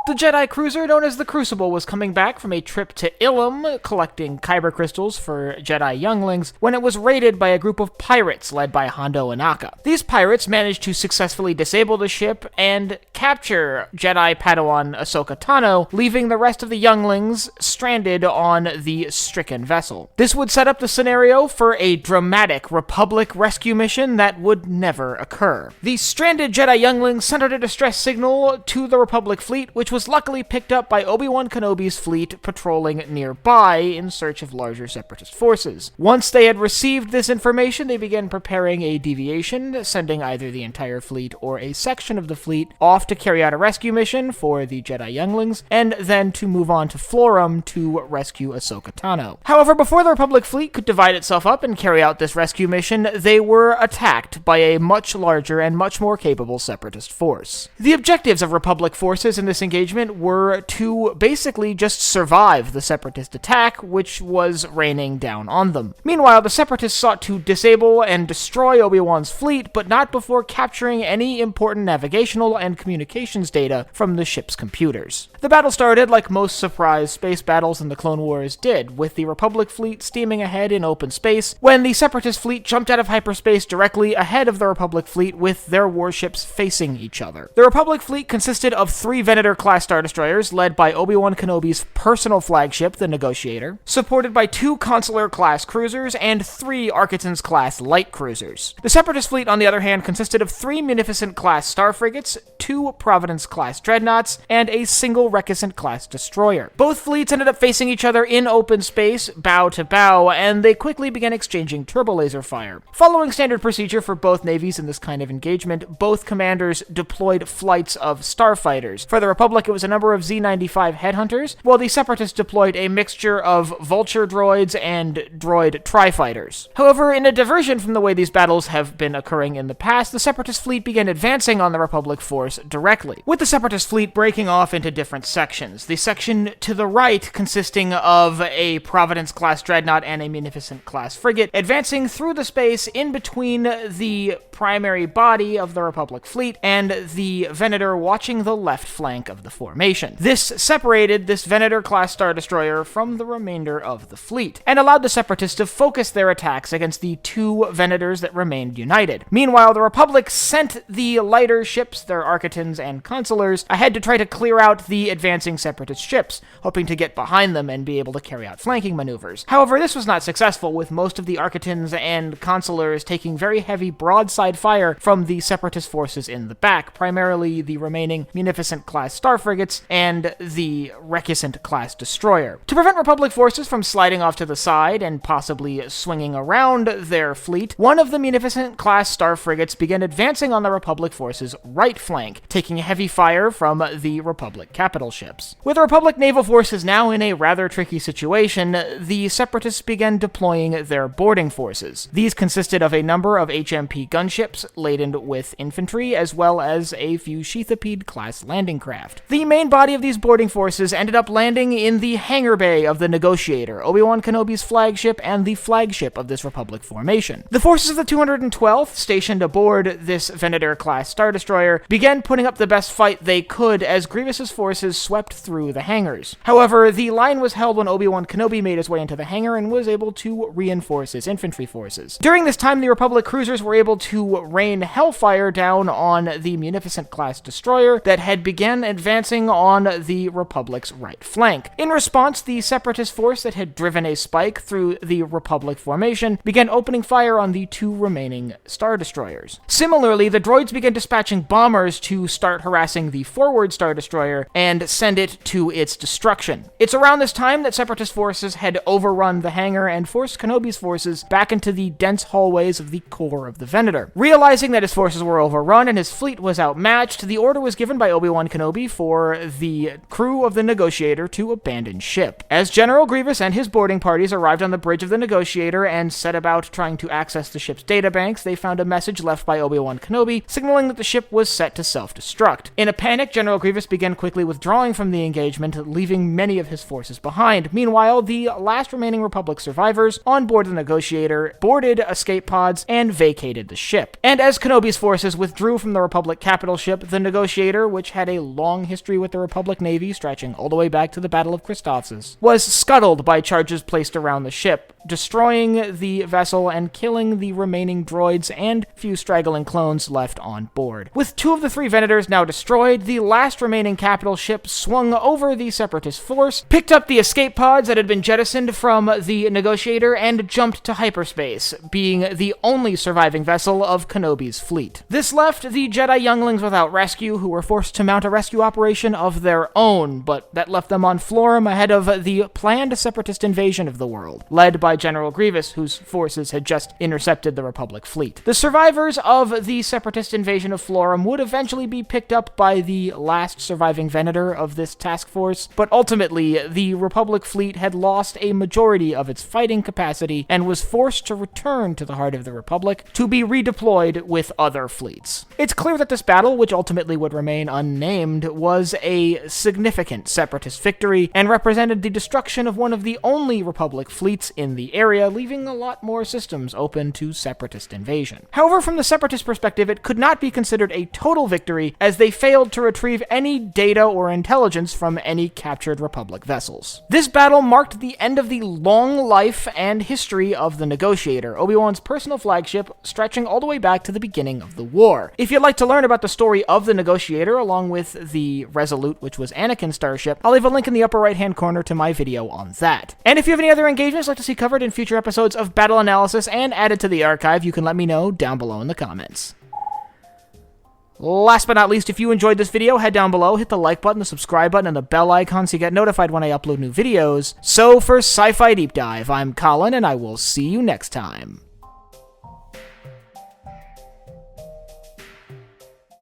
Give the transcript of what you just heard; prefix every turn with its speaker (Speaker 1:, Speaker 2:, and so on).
Speaker 1: The Jedi cruiser known as the Crucible was coming back from a trip to Ilum, collecting kyber crystals for Jedi younglings, when it was raided by a group of pirates led by Hondo Ohnaka. These pirates managed to successfully disable the ship and capture Jedi Padawan Ahsoka Tano, leaving the rest of the younglings stranded on the stricken vessel. This would set up the scenario for a dramatic Republic rescue mission that would never occur. The stranded Jedi younglings sent out a distress signal to the Republic fleet, which was luckily picked up by Obi-Wan Kenobi's fleet patrolling nearby in search of larger Separatist forces. Once they had received this information, they began preparing a deviation, sending either the entire fleet or a section of the fleet off to carry out a rescue mission for the Jedi younglings, and then to move on to Florum to rescue Ahsoka Tano. However, before the Republic fleet could divide itself up and carry out this rescue mission, they were attacked by a much larger and much more capable Separatist force. The objectives of Republic forces in this engagement were to basically just survive the Separatist attack, which was raining down on them. Meanwhile, the Separatists sought to disable and destroy Obi-Wan's fleet, but not before capturing any important navigational and communications data from the ship's computers. The battle started like most surprise space battles in the Clone Wars did, with the Republic fleet steaming ahead in open space, when the Separatist fleet jumped out of hyperspace directly ahead of the Republic fleet with their warships facing each other. The Republic fleet consisted of 3 Venator-class Star Destroyers led by Obi-Wan Kenobi's personal flagship, the Negotiator, supported by 2 Consular-class cruisers and 3 Architans-class light cruisers. The Separatist fleet, on the other hand, consisted of 3 Munificent-class star frigates, 2 Providence-class dreadnoughts, and a single Reticent-class destroyer. Both fleets ended up facing each other in open space, bow to bow, and they quickly began exchanging turbolaser fire. Following standard procedure for both navies in this kind of engagement, both commanders deployed flights of starfighters. For the Republic, it was a number of Z-95 headhunters, while the Separatists deployed a mixture of vulture droids and droid tri-fighters. However, in a diversion from the way these battles have been occurring in the past, the Separatist fleet began advancing on the Republic force directly, with the Separatist fleet breaking off into different sections. The section to the right consisting of a Providence-class dreadnought and a Munificent-class frigate, advancing through the space in between the primary body of the Republic fleet and the Venator watching the left flank of the formation. This separated this Venator-class Star Destroyer from the remainder of the fleet, and allowed the Separatists to focus their attacks against the 2 Venators that remained united. Meanwhile, the Republic sent the lighter ships, their Architans and Consulars, ahead to try to clear out the advancing Separatist ships, hoping to get behind them and be able to carry out flanking maneuvers. However, this was not successful, with most of the Architans and Consulars taking very heavy broadside fire from the Separatist forces in the back, primarily the remaining Munificent-class star frigates and the Reticent-class destroyer. To prevent Republic forces from sliding off to the side and possibly swinging around their fleet, one of the Munificent-class star frigates began advancing on the Republic forces' right flank, taking heavy fire from the Republic capital ships. With the Republic naval forces now in a rather tricky situation, the Separatists began deploying their boarding forces. These consisted of a number of HMP gunships laden with infantry, as well as a few Sheathipede-class landing craft. The main body of these boarding forces ended up landing in the hangar bay of the Negotiator, Obi-Wan Kenobi's flagship and the flagship of this Republic formation. The forces of the 212th, stationed aboard this Venator-class Star Destroyer, began putting up the best fight they could as Grievous's forces swept through the hangars. However, the line was held when Obi-Wan Kenobi made his way into the hangar and was able to reinforce his infantry forces. During this time, the Republic cruisers were able to rain hellfire down on the Munificent-class destroyer that had begun advancing on the Republic's right flank. In response, the Separatist force that had driven a spike through the Republic formation began opening fire on the 2 remaining Star Destroyers. Similarly, the droids began dispatching bombers to start harassing the forward Star Destroyer and send it to its destruction. It's around this time that Separatist forces had overrun the hangar and forced Kenobi's forces back into the dense hallways of the core of the Venator. Realizing that his forces were overrun and his fleet was outmatched, the order was given by Obi-Wan Kenobi for the crew of the Negotiator to abandon ship. As General Grievous and his boarding parties arrived on the bridge of the Negotiator and set about trying to access the ship's databanks, they found a message left by Obi-Wan Kenobi signaling that the ship was set to self-destruct. In a panic, General Grievous began quickly withdrawing from the engagement, leaving many of his forces behind. Meanwhile, the last remaining Republic survivors on board the Negotiator boarded escape pods and vacated the ship. And as Kenobi's forces withdrew from the Republic capital ship, the Negotiator, which had a long history with the Republic Navy stretching all the way back to the Battle of Christophsis, was scuttled by charges placed around the ship, destroying the vessel and killing the remaining droids and few straggling clones left on board. With 2 of the 3 Venators now destroyed, the last remaining capital ship swung over the Separatist force, picked up the escape pods that had been jettisoned from the Negotiator, and jumped to hyperspace, being the only surviving vessel of Kenobi's fleet. This left the Jedi younglings without rescue, who were forced to mount a rescue operation of their own, but that left them on Florrum ahead of the planned Separatist invasion of the world, led by General Grievous, whose forces had just intercepted the Republic fleet. The survivors of the Separatist invasion of Florrum would eventually be picked up by the last surviving Venator of this task force, but ultimately, the Republic fleet had lost a majority of its fighting capacity and was forced to return to the heart of the Republic to be redeployed with other fleets. It's clear that this battle, which ultimately would remain unnamed, was a significant Separatist victory and represented the destruction of one of the only Republic fleets in the area, leaving a lot more systems open to Separatist invasion. However, from the Separatist perspective, it could not be considered a total victory, as they failed to retrieve any data or intelligence from any captured Republic vessels. This battle marked the end of the long life and history of the Negotiator, Obi-Wan's personal flagship, stretching all the way back to the beginning of the war. If you'd like to learn about the story of the Negotiator, along with the Resolute, which was Anakin's starship, I'll leave a link in the upper right-hand corner to my video on that. And if you have any other engagements you'd like to see covered in future episodes of Battle Analysis and added to the archive, you can let me know down below in the comments. Last but not least, if you enjoyed this video, head down below, hit the like button, the subscribe button, and the bell icon so you get notified when I upload new videos. So for Sci-Fi Deep Dive, I'm Colin, and I will see you next time.